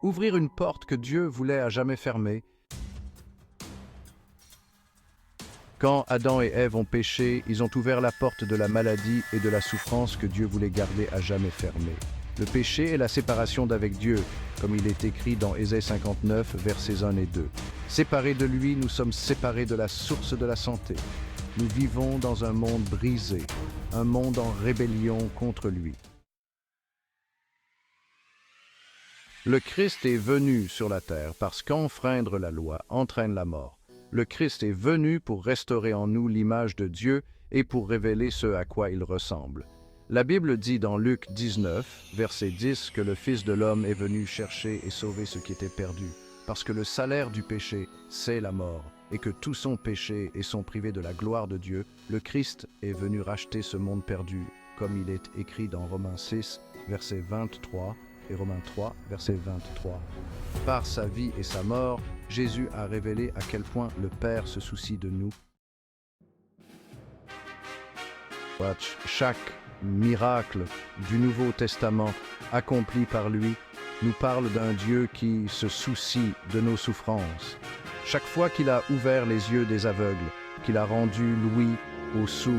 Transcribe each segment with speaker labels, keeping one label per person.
Speaker 1: Ouvrir une porte que Dieu voulait à jamais fermer. Quand Adam et Ève ont péché, ils ont ouvert la porte de la maladie et de la souffrance que Dieu voulait garder à jamais fermée. Le péché est la séparation d'avec Dieu, comme il est écrit dans Ésaïe 59, versets 1 et 2. Séparés de lui, nous sommes séparés de la source de la santé. Nous vivons dans un monde brisé, un monde en rébellion contre lui. Le Christ est venu sur la terre parce qu'enfreindre la loi entraîne la mort. Le Christ est venu pour restaurer en nous l'image de Dieu et pour révéler ce à quoi il ressemble. La Bible dit dans Luc 19, verset 10, que le Fils de l'homme est venu chercher et sauver ce qui était perdu, parce que le salaire du péché, c'est la mort, et que tous sont péchés et sont privés de la gloire de Dieu. Le Christ est venu racheter ce monde perdu, comme il est écrit dans Romains 6, verset 23, et Romains 3, verset 23. Par sa vie et sa mort, Jésus a révélé à quel point le Père se soucie de nous. Chaque miracle du Nouveau Testament accompli par lui nous parle d'un Dieu qui se soucie de nos souffrances. Chaque fois qu'il a ouvert les yeux des aveugles, qu'il a rendu l'ouïe aux sourds,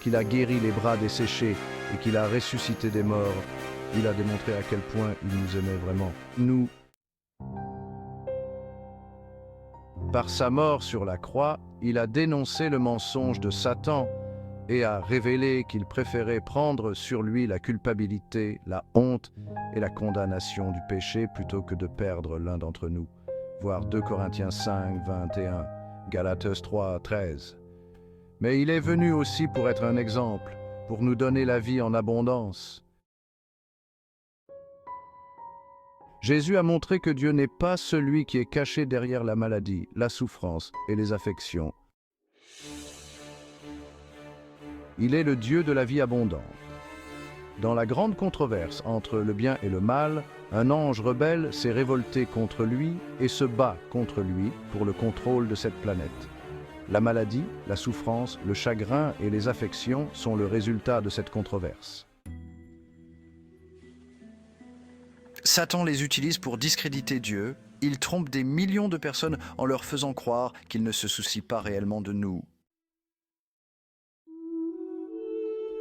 Speaker 1: qu'il a guéri les bras desséchés et qu'il a ressuscité des morts, il a démontré à quel point il nous aimait vraiment. Nous, par sa mort sur la croix, il a dénoncé le mensonge de Satan et a révélé qu'il préférait prendre sur lui la culpabilité, la honte et la condamnation du péché plutôt que de perdre l'un d'entre nous. Voir 2 Corinthiens 5, 21, Galates 3, 13. Mais il est venu aussi pour être un exemple, pour nous donner la vie en abondance. Jésus a montré que Dieu n'est pas celui qui est caché derrière la maladie, la souffrance et les affections. Il est le Dieu de la vie abondante. Dans la grande controverse entre le bien et le mal, un ange rebelle s'est révolté contre lui et se bat contre lui pour le contrôle de cette planète. La maladie, la souffrance, le chagrin et les affections sont le résultat de cette controverse. Satan les utilise pour discréditer Dieu. Il trompe des millions de personnes en leur faisant croire qu'il ne se soucie pas réellement de nous.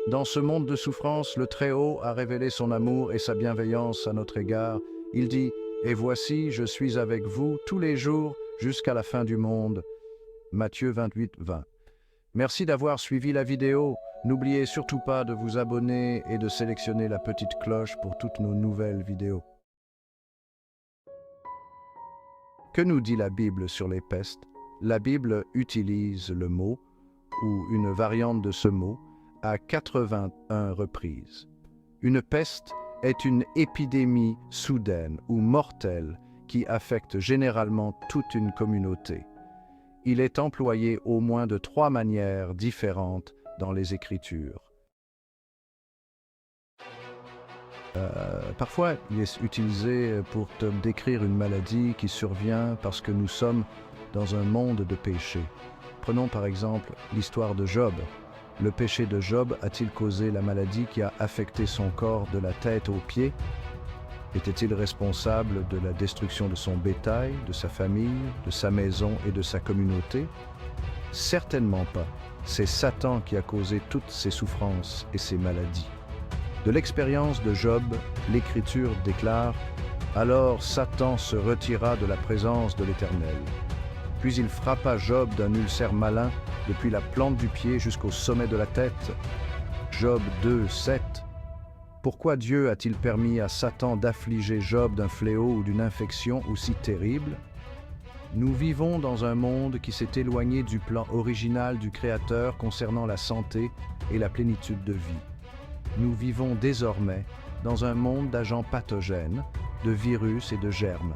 Speaker 1: Dans ce monde de souffrance, le Très-Haut a révélé son amour et sa bienveillance à notre égard. Il dit « Et voici, je suis avec vous tous les jours jusqu'à la fin du monde. » Matthieu 28, 20. Merci d'avoir suivi la vidéo. N'oubliez surtout pas de vous abonner et de sélectionner la petite cloche pour toutes nos nouvelles vidéos. Que nous dit la Bible sur les pestes? La Bible utilise le mot, ou une variante de ce mot, à 81 reprises. Une peste est une épidémie soudaine ou mortelle qui affecte généralement toute une communauté. Il est employé au moins de 3 manières différentes dans les Écritures. Parfois, il est utilisé pour te décrire une maladie qui survient parce que nous sommes dans un monde de péché. Prenons par exemple l'histoire de Job. Le péché de Job a-t-il causé la maladie qui a affecté son corps de la tête aux pieds? Était-il responsable de la destruction de son bétail, de sa famille, de sa maison et de sa communauté? Certainement pas. C'est Satan qui a causé toutes ces souffrances et ces maladies. De l'expérience de Job, l'Écriture déclare « Alors Satan se retira de la présence de l'Éternel. Puis il frappa Job d'un ulcère malin depuis la plante du pied jusqu'au sommet de la tête. » Job 2, 7. Pourquoi Dieu a-t-il permis à Satan d'affliger Job d'un fléau ou d'une infection aussi terrible? Nous vivons dans un monde qui s'est éloigné du plan original du Créateur concernant la santé et la plénitude de vie. Nous vivons désormais dans un monde d'agents pathogènes, de virus et de germes.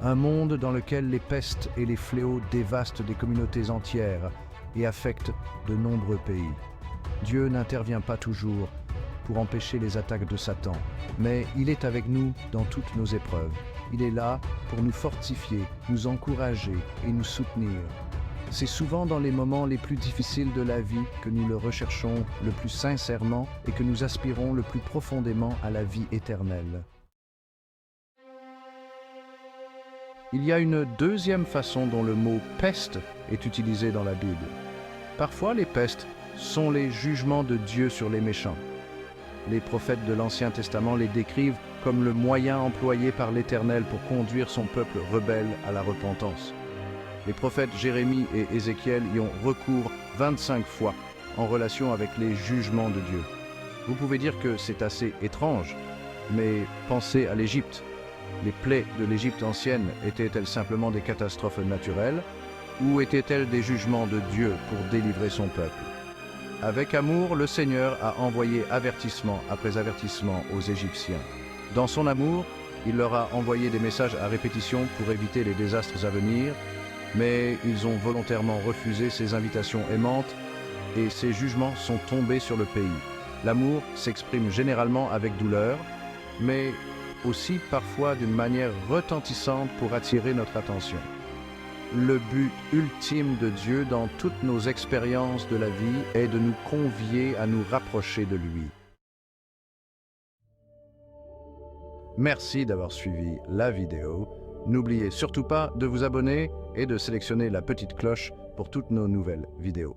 Speaker 1: Un monde dans lequel les pestes et les fléaux dévastent des communautés entières et affectent de nombreux pays. Dieu n'intervient pas toujours pour empêcher les attaques de Satan, mais il est avec nous dans toutes nos épreuves. Il est là pour nous fortifier, nous encourager et nous soutenir. C'est souvent dans les moments les plus difficiles de la vie que nous le recherchons le plus sincèrement et que nous aspirons le plus profondément à la vie éternelle. Il y a une deuxième façon dont le mot « peste » est utilisé dans la Bible. Parfois, les pestes sont les jugements de Dieu sur les méchants. Les prophètes de l'Ancien Testament les décrivent comme le moyen employé par l'Éternel pour conduire son peuple rebelle à la repentance. Les prophètes Jérémie et Ézéchiel y ont recours 25 fois en relation avec les jugements de Dieu. Vous pouvez dire que c'est assez étrange, mais pensez à l'Égypte. Les plaies de l'Égypte ancienne étaient-elles simplement des catastrophes naturelles ou étaient-elles des jugements de Dieu pour délivrer son peuple? Avec amour, le Seigneur a envoyé avertissement après avertissement aux Égyptiens. Dans son amour, il leur a envoyé des messages à répétition pour éviter les désastres à venir, mais ils ont volontairement refusé ces invitations aimantes et ces jugements sont tombés sur le pays. L'amour s'exprime généralement avec douleur, mais aussi parfois d'une manière retentissante pour attirer notre attention. Le but ultime de Dieu dans toutes nos expériences de la vie est de nous convier à nous rapprocher de lui. Merci d'avoir suivi la vidéo. N'oubliez surtout pas de vous abonner et de sélectionner la petite cloche pour toutes nos nouvelles vidéos.